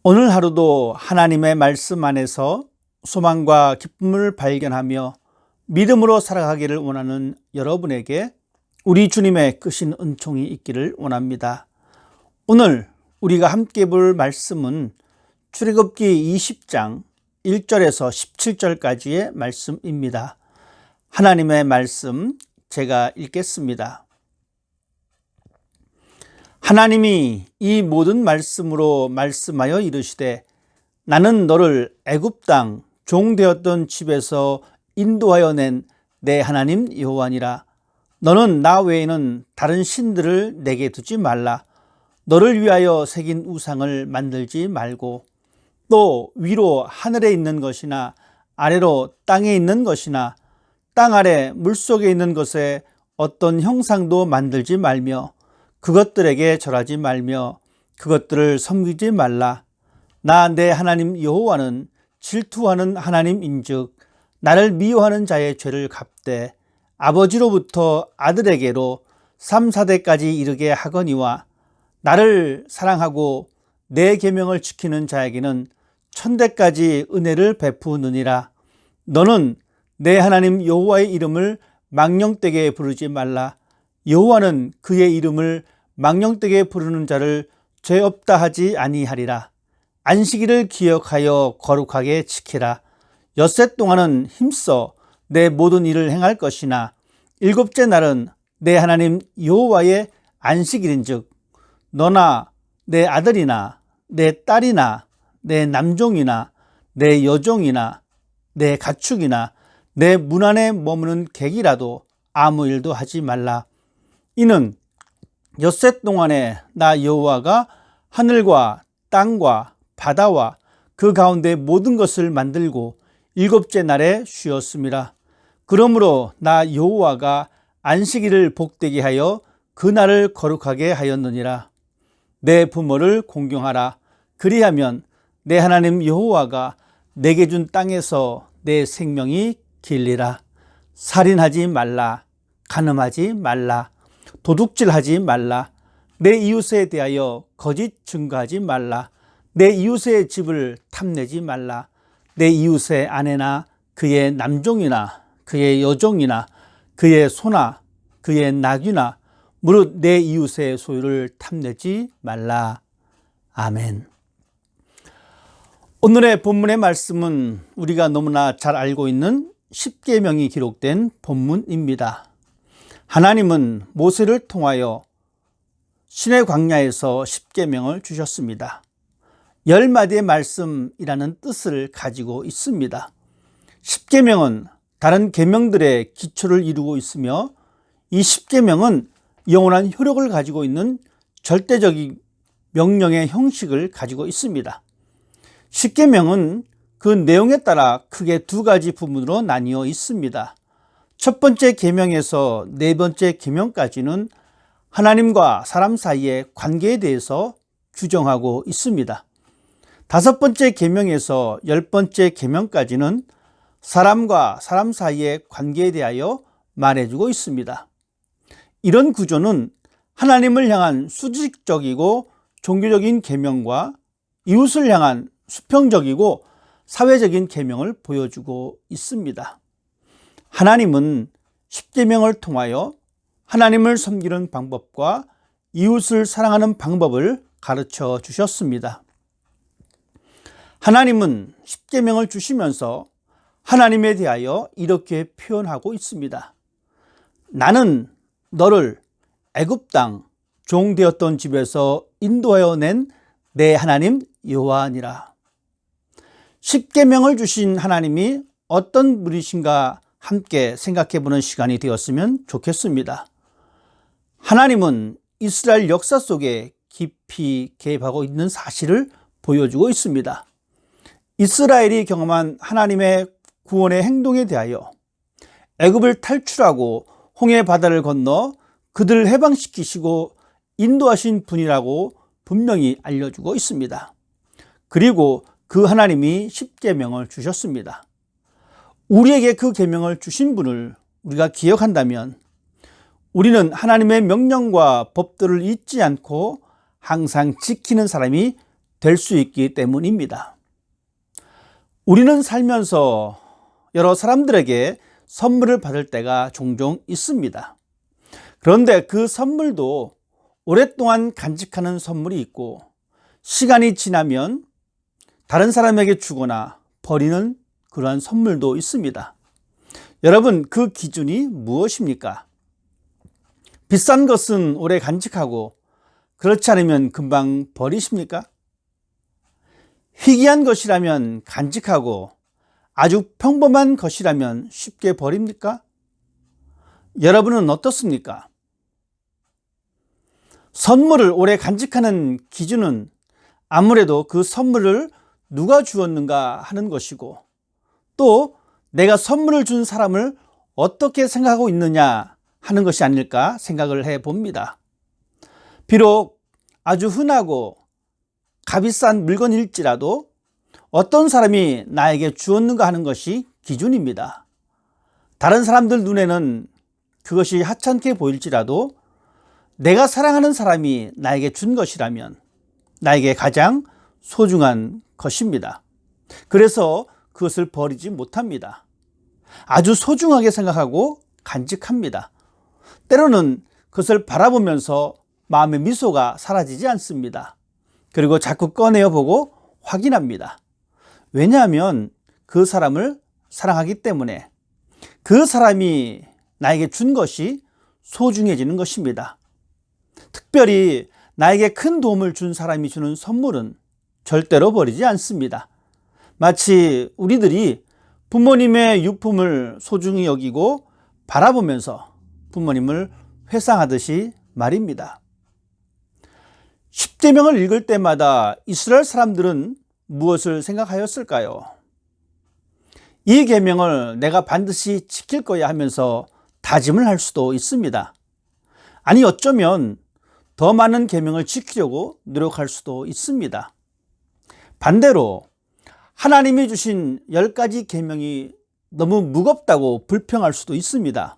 오늘 하루도 하나님의 말씀 안에서 소망과 기쁨을 발견하며 믿음으로 살아가기를 원하는 여러분에게 우리 주님의 크신 은총이 있기를 원합니다. 오늘 우리가 함께 볼 말씀은 출애굽기 20장 1절에서 17절까지의 말씀입니다. 하나님의 말씀 제가 읽겠습니다. 하나님이 이 모든 말씀으로 말씀하여 이르시되 나는 너를 애굽 땅 종되었던 집에서 인도하여 낸 내 하나님 여호와니라. 너는 나 외에는 다른 신들을 내게 두지 말라. 너를 위하여 새긴 우상을 만들지 말고 또 위로 하늘에 있는 것이나 아래로 땅에 있는 것이나 땅 아래 물속에 있는 것에 어떤 형상도 만들지 말며 그것들에게 절하지 말며 그것들을 섬기지 말라. 나 내 하나님 여호와는 질투하는 하나님인즉 나를 미워하는 자의 죄를 갚되 아버지로부터 아들에게로 3, 4대까지 이르게 하거니와 나를 사랑하고 내 계명을 지키는 자에게는 1000대까지 은혜를 베푸느니라. 너는 내 하나님 여호와의 이름을 망령되게 부르지 말라. 여호와는 그의 이름을 망령되게 부르는 자를 죄 없다 하지 아니하리라. 안식일을 기억하여 거룩하게 지키라. 엿새 동안은 힘써 내 모든 일을 행할 것이나 일곱째 날은 내 하나님 여호와의 안식일인즉 너나 내 아들이나 내 딸이나 내 남종이나 내 여종이나 내 가축이나 내 문 안에 머무는 객이라도 아무 일도 하지 말라. 이는 엿새 동안에 나 여호와가 하늘과 땅과 바다와 그 가운데 모든 것을 만들고 일곱째 날에 쉬었음이라. 그러므로 나 여호와가 안식일을 복되게 하여 그 날을 거룩하게 하였느니라. 내 부모를 공경하라. 그리하면 내 하나님 여호와가 내게 준 땅에서 내 생명이 길리라. 살인하지 말라. 간음하지 말라. 도둑질하지 말라. 내 이웃에 대하여 거짓 증거하지 말라. 내 이웃의 집을 탐내지 말라. 내 이웃의 아내나 그의 남종이나 그의 여종이나 그의 소나 그의 낙이나 무릇 내 이웃의 소유를 탐내지 말라. 아멘. 오늘의 본문의 말씀은 우리가 너무나 잘 알고 있는 십계명이 기록된 본문입니다. 하나님은 모세를 통하여 시내 광야에서 십계명을 주셨습니다. 10마디의 말씀이라는 뜻을 가지고 있습니다. 십계명은 다른 계명들의 기초를 이루고 있으며 이 십계명은 영원한 효력을 가지고 있는 절대적인 명령의 형식을 가지고 있습니다. 십계명은 그 내용에 따라 크게 두 가지 부분으로 나뉘어 있습니다. 첫 번째 계명에서 네 번째 계명까지는 하나님과 사람 사이의 관계에 대해서 규정하고 있습니다. 다섯 번째 계명에서 10번째 계명까지는 사람과 사람 사이의 관계에 대하여 말해주고 있습니다. 이런 구조는 하나님을 향한 수직적이고 종교적인 계명과 이웃을 향한 수평적이고 사회적인 계명을 보여주고 있습니다. 하나님은 십계명을 통하여 하나님을 섬기는 방법과 이웃을 사랑하는 방법을 가르쳐 주셨습니다. 하나님은 십계명을 주시면서 하나님에 대하여 이렇게 표현하고 있습니다. 나는 너를 애굽 땅 종되었던 집에서 인도하여 낸 내 하나님 여호와니라. 십계명을 주신 하나님이 어떤 분이신가 함께 생각해 보는 시간이 되었으면 좋겠습니다. 하나님은 이스라엘 역사 속에 깊이 개입하고 있는 사실을 보여주고 있습니다. 이스라엘이 경험한 하나님의 구원의 행동에 대하여 애굽을 탈출하고 홍해 바다를 건너 그들을 해방시키시고 인도하신 분이라고 분명히 알려주고 있습니다. 그리고 그 하나님이 십계명을 주셨습니다. 우리에게 그 계명을 주신 분을 우리가 기억한다면 우리는 하나님의 명령과 법도를 잊지 않고 항상 지키는 사람이 될 수 있기 때문입니다. 우리는 살면서 여러 사람들에게 선물을 받을 때가 종종 있습니다. 그런데 그 선물도 오랫동안 간직하는 선물이 있고 시간이 지나면 다른 사람에게 주거나 버리는 그러한 선물도 있습니다. 여러분, 그 기준이 무엇입니까? 비싼 것은 오래 간직하고 그렇지 않으면 금방 버리십니까? 희귀한 것이라면 간직하고 아주 평범한 것이라면 쉽게 버립니까? 여러분은 어떻습니까? 선물을 오래 간직하는 기준은 아무래도 그 선물을 누가 주었는가 하는 것이고, 또 내가 선물을 준 사람을 어떻게 생각하고 있느냐 하는 것이 아닐까 생각을 해 봅니다. 비록 아주 흔하고 값비싼 물건일지라도 어떤 사람이 나에게 주었는가 하는 것이 기준입니다. 다른 사람들 눈에는 그것이 하찮게 보일지라도 내가 사랑하는 사람이 나에게 준 것이라면 나에게 가장 소중한 것입니다. 그래서 그것을 버리지 못합니다. 아주 소중하게 생각하고 간직합니다. 때로는 그것을 바라보면서 마음의 미소가 사라지지 않습니다. 그리고 자꾸 꺼내어 보고 확인합니다. 왜냐하면 그 사람을 사랑하기 때문에, 그 사람이 나에게 준 것이 소중해지는 것입니다. 특별히 나에게 큰 도움을 준 사람이 주는 선물은 절대로 버리지 않습니다. 마치 우리들이 부모님의 유품을 소중히 여기고 바라보면서 부모님을 회상하듯이 말입니다. 십계명을 읽을 때마다 이스라엘 사람들은 무엇을 생각하였을까요? 이 계명을 내가 반드시 지킬 거야 하면서 다짐을 할 수도 있습니다. 아니, 어쩌면 더 많은 계명을 지키려고 노력할 수도 있습니다. 반대로 하나님이 주신 10가지 계명이 너무 무겁다고 불평할 수도 있습니다.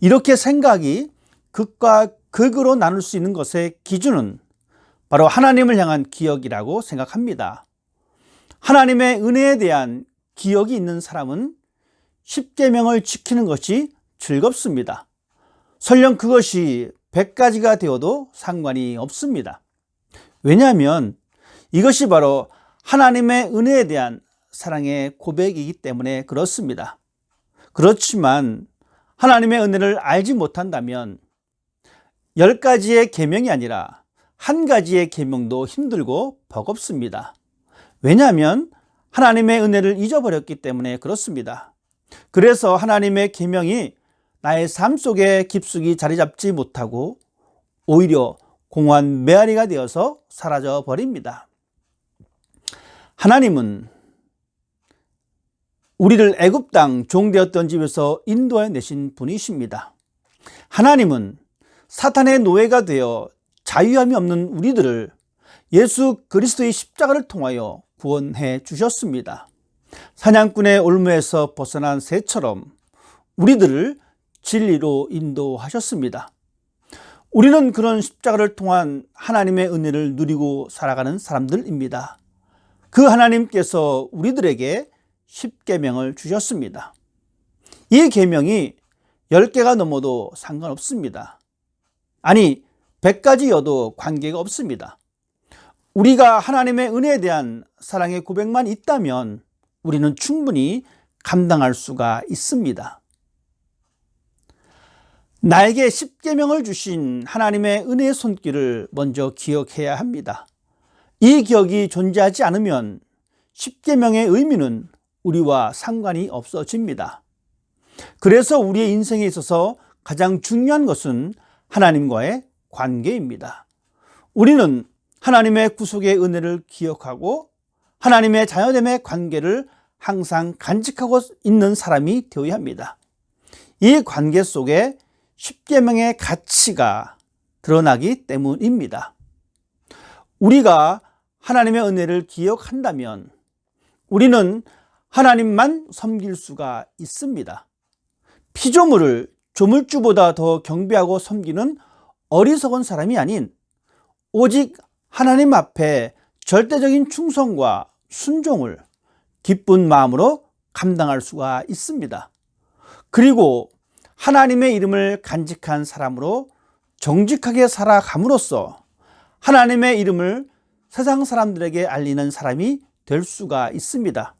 이렇게 생각이 극과 극으로 나눌 수 있는 것의 기준은 바로 하나님을 향한 기억이라고 생각합니다. 하나님의 은혜에 대한 기억이 있는 사람은 십계명을 지키는 것이 즐겁습니다. 설령 그것이 100가지가 되어도 상관이 없습니다. 왜냐하면 이것이 바로 하나님의 은혜에 대한 사랑의 고백이기 때문에 그렇습니다. 그렇지만 하나님의 은혜를 알지 못한다면 10가지의 계명이 아니라 한 가지의 계명도 힘들고 버겁습니다. 왜냐하면 하나님의 은혜를 잊어버렸기 때문에 그렇습니다. 그래서 하나님의 계명이 나의 삶 속에 깊숙이 자리 잡지 못하고 오히려 공허한 메아리가 되어서 사라져 버립니다. 하나님은 우리를 애굽 땅 종되었던 집에서 인도해 내신 분이십니다. 하나님은 사탄의 노예가 되어 자유함이 없는 우리들을 예수 그리스도의 십자가를 통하여 구원해 주셨습니다. 사냥꾼의 올무에서 벗어난 새처럼 우리들을 진리로 인도하셨습니다. 우리는 그런 십자가를 통한 하나님의 은혜를 누리고 살아가는 사람들입니다. 그 하나님께서 우리들에게 십계명을 주셨습니다. 이 계명이 10개가 넘어도 상관없습니다. 아니, 100가지여도 관계가 없습니다. 우리가 하나님의 은혜에 대한 사랑의 고백만 있다면 우리는 충분히 감당할 수가 있습니다. 나에게 십계명을 주신 하나님의 은혜의 손길을 먼저 기억해야 합니다. 이 기억이 존재하지 않으면 십계명의 의미는 우리와 상관이 없어집니다. 그래서 우리의 인생에 있어서 가장 중요한 것은 하나님과의 관계입니다. 우리는 하나님의 구속의 은혜를 기억하고 하나님의 자녀됨의 관계를 항상 간직하고 있는 사람이 되어야 합니다. 이 관계 속에 십계명의 가치가 드러나기 때문입니다. 우리가 하나님의 은혜를 기억한다면 우리는 하나님만 섬길 수가 있습니다. 피조물을 조물주보다 더 경배하고 섬기는 어리석은 사람이 아닌 오직 하나님 앞에 절대적인 충성과 순종을 기쁜 마음으로 감당할 수가 있습니다. 그리고 하나님의 이름을 간직한 사람으로 정직하게 살아감으로써 하나님의 이름을 세상 사람들에게 알리는 사람이 될 수가 있습니다.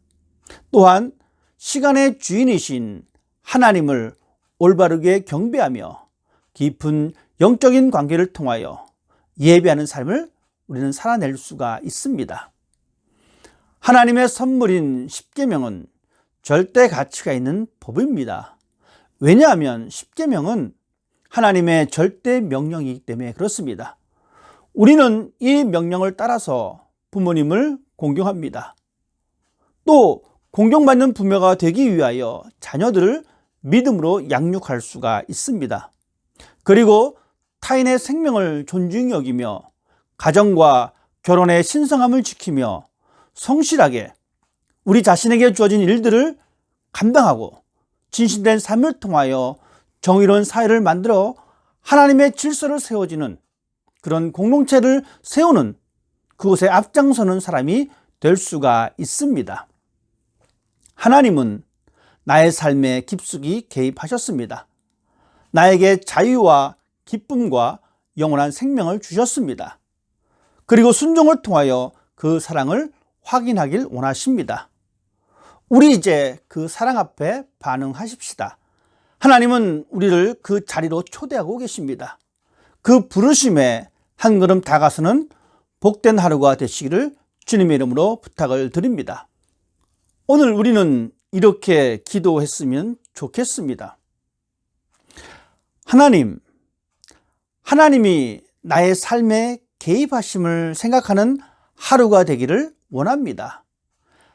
또한 시간의 주인이신 하나님을 올바르게 경배하며 깊은 영적인 관계를 통하여 예배하는 삶을 우리는 살아낼 수가 있습니다. 하나님의 선물인 십계명은 절대 가치가 있는 법입니다. 왜냐하면 십계명은 하나님의 절대 명령이기 때문에 그렇습니다. 우리는 이 명령을 따라서 부모님을 공경합니다. 또 공경받는 부모가 되기 위하여 자녀들을 믿음으로 양육할 수가 있습니다. 그리고 타인의 생명을 존중히 여기며 가정과 결혼의 신성함을 지키며 성실하게 우리 자신에게 주어진 일들을 감당하고 진실된 삶을 통하여 정의로운 사회를 만들어 하나님의 질서를 세워지는 그런 공동체를 세우는 그곳에 앞장서는 사람이 될 수가 있습니다. 하나님은 나의 삶에 깊숙이 개입하셨습니다. 나에게 자유와 기쁨과 영원한 생명을 주셨습니다. 그리고 순종을 통하여 그 사랑을 확인하길 원하십니다. 우리 이제 그 사랑 앞에 반응하십시다. 하나님은 우리를 그 자리로 초대하고 계십니다. 그 부르심에 한 걸음 다가서는 복된 하루가 되시기를 주님의 이름으로 부탁을 드립니다. 오늘 우리는 이렇게 기도했으면 좋겠습니다. 하나님이 나의 삶에 개입하심을 생각하는 하루가 되기를 원합니다.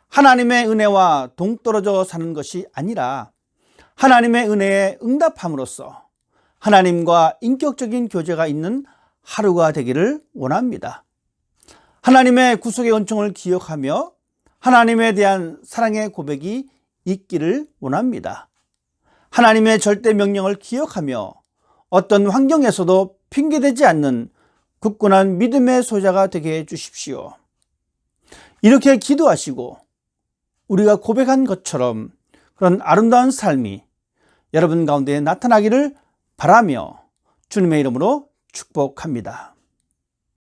하나님의 은혜와 동떨어져 사는 것이 아니라 하나님의 은혜에 응답함으로써 하나님과 인격적인 교제가 있는 하루가 되기를 원합니다. 하나님의 구속의 은총을 기억하며 하나님에 대한 사랑의 고백이 있기를 원합니다. 하나님의 절대 명령을 기억하며 어떤 환경에서도 핑계대지 않는 굳건한 믿음의 소자가 되게 해 주십시오. 이렇게 기도하시고 우리가 고백한 것처럼 그런 아름다운 삶이 여러분 가운데 나타나기를 바라며 주님의 이름으로 축복합니다.